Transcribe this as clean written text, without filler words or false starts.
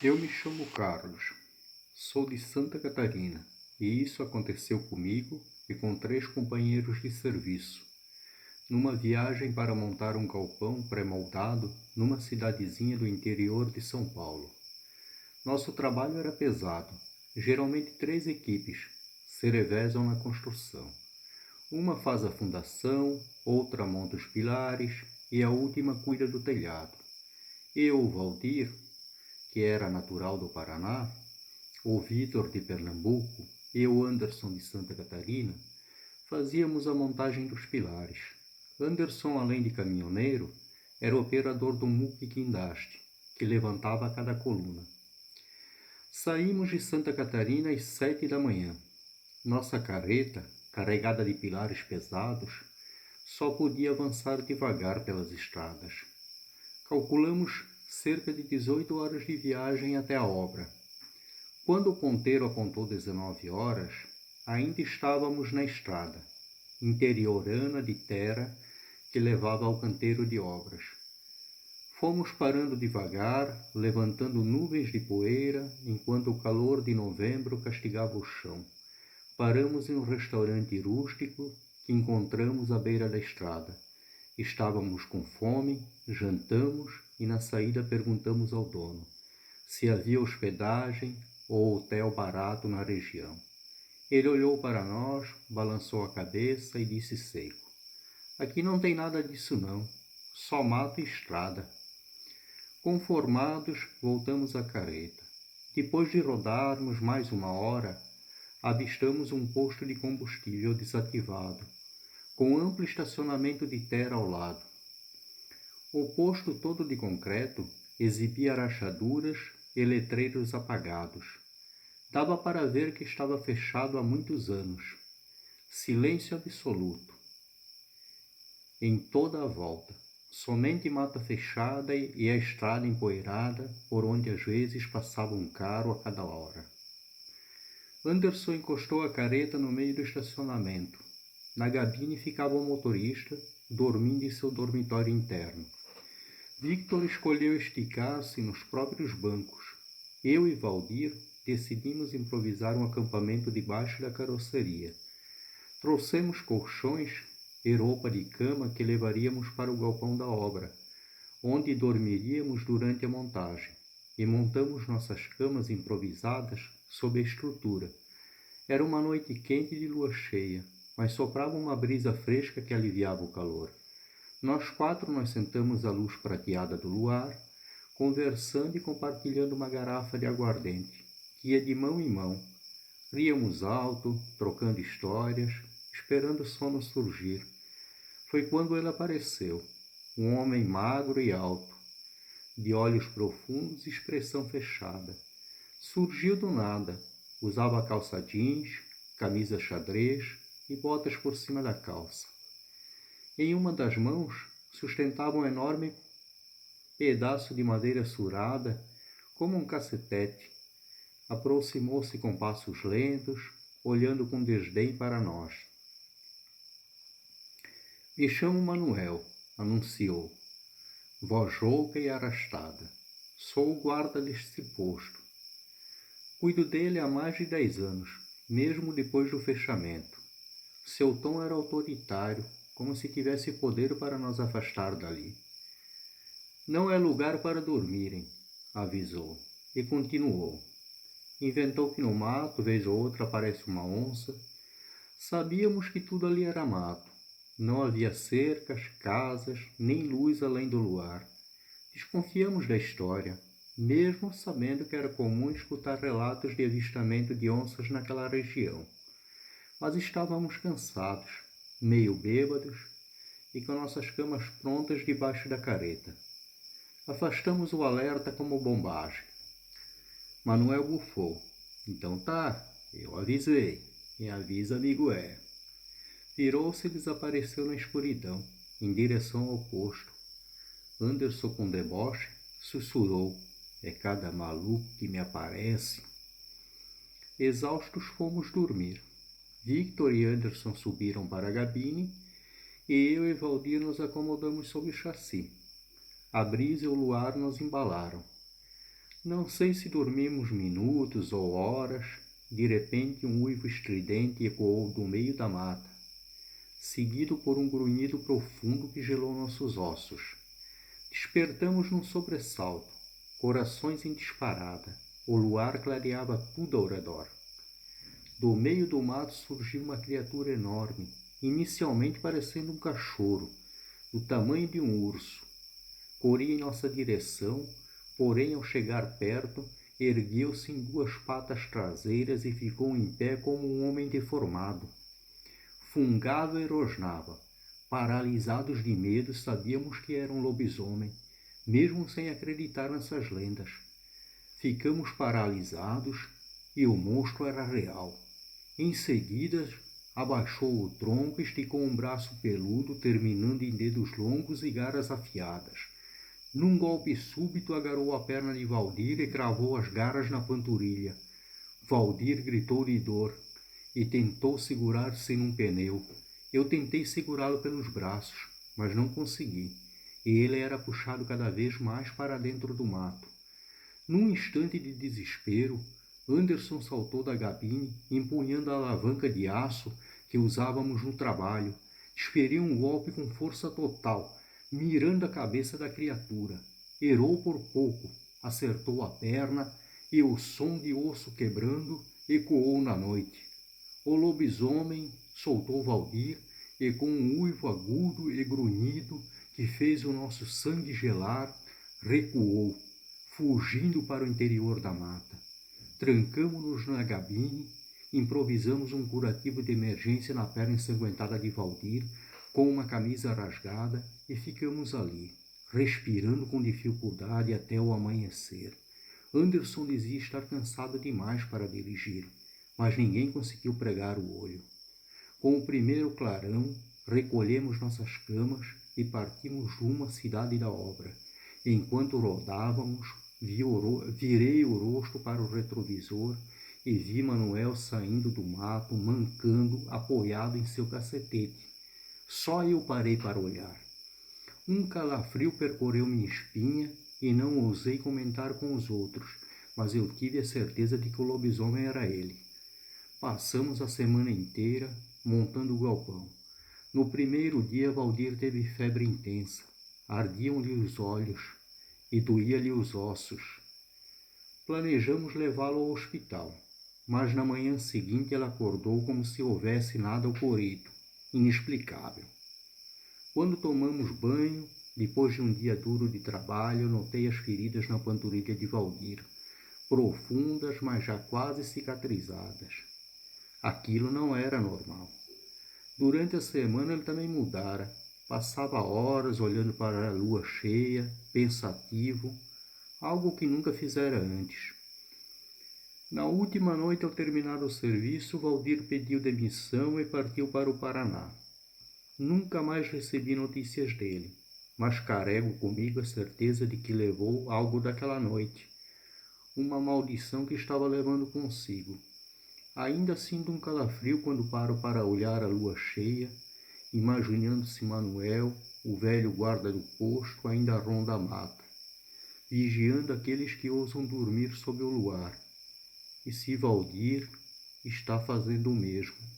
Eu me chamo Carlos, sou de Santa Catarina e isso aconteceu comigo e com 3 companheiros de serviço, numa viagem para montar um galpão pré-moldado numa cidadezinha do interior de São Paulo. Nosso trabalho era pesado, geralmente 3 equipes se revezam na construção. Uma faz a fundação, outra monta os pilares e a última cuida do telhado. Eu, Valdir, que era natural do Paraná, o Vitor de Pernambuco e o Anderson de Santa Catarina, fazíamos a montagem dos pilares. Anderson, além de caminhoneiro, era operador do muque guindaste, que levantava cada coluna. Saímos de Santa Catarina às 7 da manhã. Nossa carreta, carregada de pilares pesados, só podia avançar devagar pelas estradas. Calculamos cerca de 18 horas de viagem até a obra. Quando o ponteiro apontou 19 horas, ainda estávamos na estrada, interiorana de terra que levava ao canteiro de obras. Fomos parando devagar, levantando nuvens de poeira, enquanto o calor de novembro castigava o chão. Paramos em um restaurante rústico que encontramos à beira da estrada. Estávamos com fome, jantamos e na saída perguntamos ao dono se havia hospedagem ou hotel barato na região. Ele olhou para nós, balançou a cabeça e disse seco: "Aqui não tem nada disso não, só mato e estrada." Conformados, voltamos à carreta. Depois de rodarmos mais uma hora, avistamos um posto de combustível desativado, com amplo estacionamento de terra ao lado. O posto todo de concreto exibia rachaduras e letreiros apagados. Dava para ver que estava fechado há muitos anos. Silêncio absoluto. Em toda a volta, somente mata fechada e a estrada empoeirada, por onde às vezes passava um carro a cada hora. Anderson encostou a carreta no meio do estacionamento. Na gabine ficava o motorista, dormindo em seu dormitório interno. Victor escolheu esticar-se nos próprios bancos. Eu e Valdir decidimos improvisar um acampamento debaixo da carroceria. Trouxemos colchões e roupa de cama que levaríamos para o galpão da obra, onde dormiríamos durante a montagem, e montamos nossas camas improvisadas sob a estrutura. Era uma noite quente de lua cheia, mas soprava uma brisa fresca que aliviava o calor. Nós 4 nos sentamos à luz prateada do luar, conversando e compartilhando uma garrafa de aguardente, que ia de mão em mão. Ríamos alto, trocando histórias, esperando o sono surgir. Foi quando ele apareceu, um homem magro e alto, de olhos profundos e expressão fechada. Surgiu do nada, usava calça jeans, camisa xadrez e botas por cima da calça. Em uma das mãos sustentava um enorme pedaço de madeira surada, como um cacetete. Aproximou-se com passos lentos, olhando com desdém para nós. "Me chamo Manuel", anunciou, voz rouca e arrastada. "Sou o guarda deste posto. Cuido dele há mais de 10 anos, mesmo depois do fechamento." Seu tom era autoritário, como se tivesse poder para nos afastar dali. "Não é lugar para dormirem", avisou, e continuou. Inventou que no mato, vez ou outra, aparece uma onça. Sabíamos que tudo ali era mato. Não havia cercas, casas, nem luz além do luar. Desconfiamos da história, mesmo sabendo que era comum escutar relatos de avistamento de onças naquela região. Mas estávamos cansados, meio bêbados, e com nossas camas prontas debaixo da carreta. Afastamos o alerta como bombagem. Manuel bufou. "Então tá, eu avisei. E avisa amigo é." Virou-se e desapareceu na escuridão, em direção ao posto. Anderson, com deboche, sussurrou: "É cada maluco que me aparece." Exaustos fomos dormir. Victor e Anderson subiram para a gabine e eu e Valdir nos acomodamos sob o chassi. A brisa e o luar nos embalaram. Não sei se dormimos minutos ou horas, de repente um uivo estridente ecoou do meio da mata, seguido por um grunhido profundo que gelou nossos ossos. Despertamos num sobressalto, corações em disparada. O luar clareava tudo ao redor. Do meio do mato surgiu uma criatura enorme, inicialmente parecendo um cachorro, do tamanho de um urso. Corria em nossa direção, porém ao chegar perto, ergueu-se em duas patas traseiras e ficou em pé como um homem deformado. Fungava e rosnava. Paralisados de medo, sabíamos que era um lobisomem, mesmo sem acreditar nessas lendas. Ficamos paralisados e o monstro era real. Em seguida, abaixou o tronco e esticou um braço peludo, terminando em dedos longos e garras afiadas. Num golpe súbito, agarrou a perna de Valdir e cravou as garras na panturrilha. Valdir gritou de dor e tentou segurar-se num pneu. Eu tentei segurá-lo pelos braços, mas não consegui, e ele era puxado cada vez mais para dentro do mato. Num instante de desespero, Anderson saltou da gabine, empunhando a alavanca de aço que usávamos no trabalho. Desferiu um golpe com força total, mirando a cabeça da criatura. Errou por pouco, acertou a perna e o som de osso quebrando ecoou na noite. O lobisomem soltou Valdir e, com um uivo agudo e grunhido que fez o nosso sangue gelar, recuou, fugindo para o interior da mata. Trancamo-nos na gabine, improvisamos um curativo de emergência na perna ensanguentada de Valdir, com uma camisa rasgada, e ficamos ali, respirando com dificuldade até o amanhecer. Anderson dizia estar cansado demais para dirigir, mas ninguém conseguiu pregar o olho. Com o primeiro clarão, recolhemos nossas camas e partimos rumo à cidade da obra. Enquanto rodávamos, virei o rosto para o retrovisor e vi Manuel saindo do mato, mancando, apoiado em seu cacetete. Só eu parei para olhar. Um calafrio percorreu minha espinha e não ousei comentar com os outros, mas eu tive a certeza de que o lobisomem era ele. Passamos a semana inteira montando o galpão. No primeiro dia, Valdir teve febre intensa. Ardiam-lhe os olhos e doía-lhe os ossos. Planejamos levá-lo ao hospital, mas na manhã seguinte ela acordou como se houvesse nada ocorrido, inexplicável. Quando tomamos banho, depois de um dia duro de trabalho, notei as feridas na panturrilha de Valdir, profundas, mas já quase cicatrizadas. Aquilo não era normal. Durante a semana ele também mudara. Passava horas olhando para a lua cheia, pensativo, algo que nunca fizera antes. Na última noite, ao terminar o serviço, Valdir pediu demissão e partiu para o Paraná. Nunca mais recebi notícias dele, mas carrego comigo a certeza de que levou algo daquela noite, uma maldição que estava levando consigo. Ainda sinto um calafrio quando paro para olhar a lua cheia, imaginando-se Manuel, o velho guarda do posto, ainda ronda a mata, vigiando aqueles que ousam dormir sob o luar. E se Valdir está fazendo o mesmo.